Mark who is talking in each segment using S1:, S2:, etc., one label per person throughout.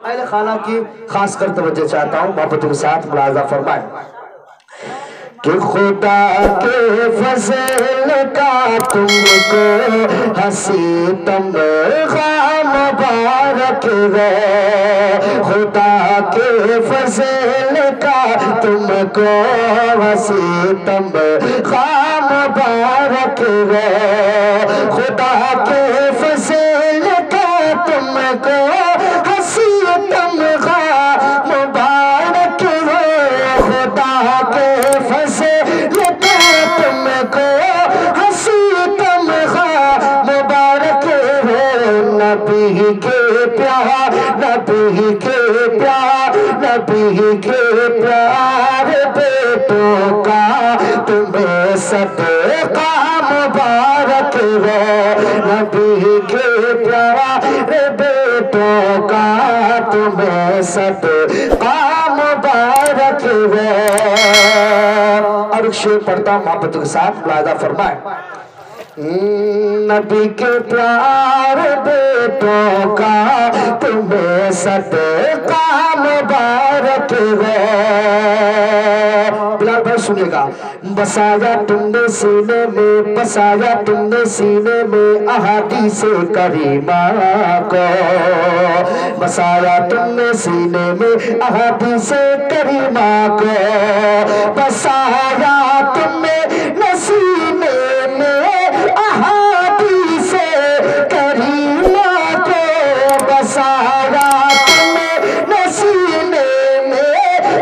S1: اہل خانہ کی خاص کر توجہ چاہتا ہوں، محبت کے ساتھ ملاحظہ فرمائیں کہ خدا کے فضل کا تم کو ہنسی تمغہ مبارک ہے، خدا کے فضل کا تم کو ہنسی تمغہ مبارک ہے، خدا کے فضل کا تم کو ہنسی تمغہ مبارک ہے، خدا کے فضل کا تم کو ہنسی تمغہ مبارک ہے، نبی کے پیار نبی کے پیار نبی کے پیار بیٹوں کا تمہیں صدقہ مبارک ہے، نبی کے پیار بیٹوں کا تمہیں صدقہ مبارک ہے۔ اور ایک شعر پڑھتا ہوں محبت کے ساتھ ملاحظہ فرمائیں، نبی کے پیار بیٹوں کا تمہیں صدقہ مبارک ہے۔ بلال بھائی سنیے گا، بسایا تم نے سینے میں بسایا تم نے سینے میں احادیث کریمہ کو، بسایا تم نے سینے میں احادیث کریمہ کو، بسایا تم نے سینے میں احادیث کریمہ کو، بسایا تم نے سینے میں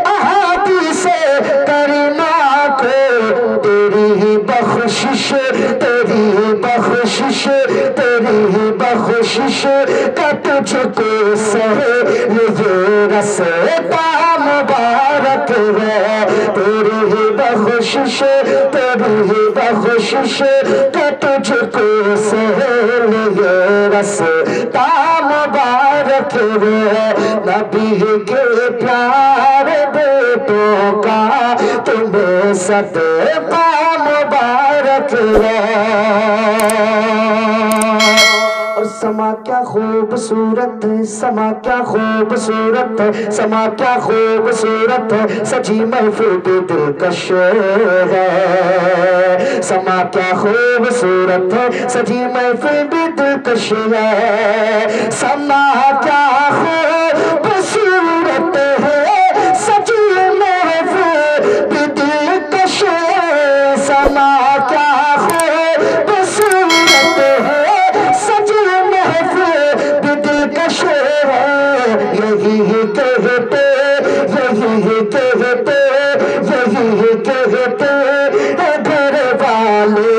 S1: احادیث کریمہ کو، تیری ہی بخشش تیری بخشش تیری بخشش کا تجھ کو سہل یہ رستا مبارک ہے، تیری ہی بخشش تیری ہی بخشش کا تجھ کو سہل یہ رستا مبارک ہے، نبی کے پیار بیٹوں کا تمہیں صدقہ مبارک ہے۔ اور سما کیا خوبصورت ہے، سما کیا خوبصورت ہے، سما کیا خوبصورت ہے، سجی محفل بھی دلکش ہے، سما کیا خوبصورت ہے، سجی محفل بھی دلکش ہے، سما کیا خوبصورت ہے، سجی محفل بھی دلکش ہے، سما کیا خوبصورت ہے، سجی محفل بھی دلکش ہے، یہی کہتے یہی کہتے یہی کہتے گھر والے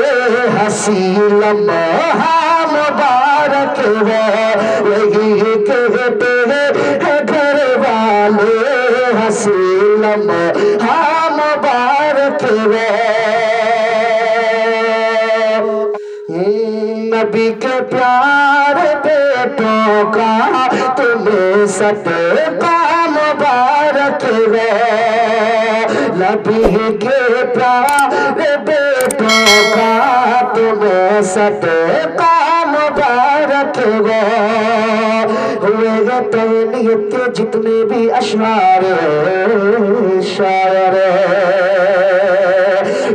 S1: ہنسی لمحہ مبارک ہے، یہی کہتے گھر والے ہنسی لمحہ مبارک ہے، نبی کے پیار بیٹوں کا تمہیں صدقہ مبارک ہے، نبی کے پیار بیٹوں کا تمہیں صدقہ مبارک ہے، ہوئے تہنیت کے جتنے بھی اشعار شاعر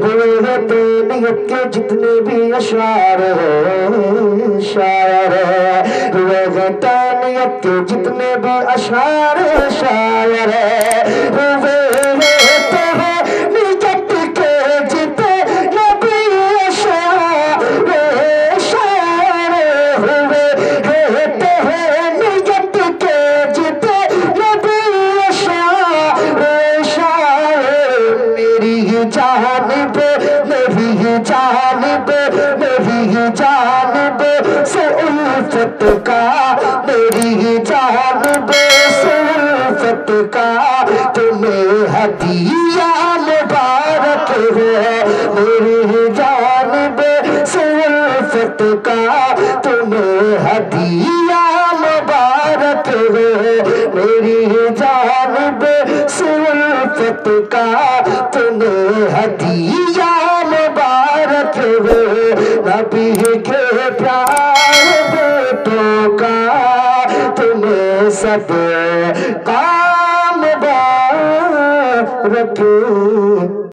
S1: ہوئے تہنیت کے جتنے بھی اشعار شاعر ہوئے تہنیت کے جتنے بھی اشعار شاعر ہوئے جانب سے الفت کا میری جانب سے الفت کا تمہیں ہدیہ مبارک ہے، میری جانب سے الفت کا تمہیں ہدیہ مبارک ہے، میری جانب سے الفت کا تمہیں ہدیہ مبارک ہے، نبی کے پیار بیٹوں کا تمہیں سب کام بارک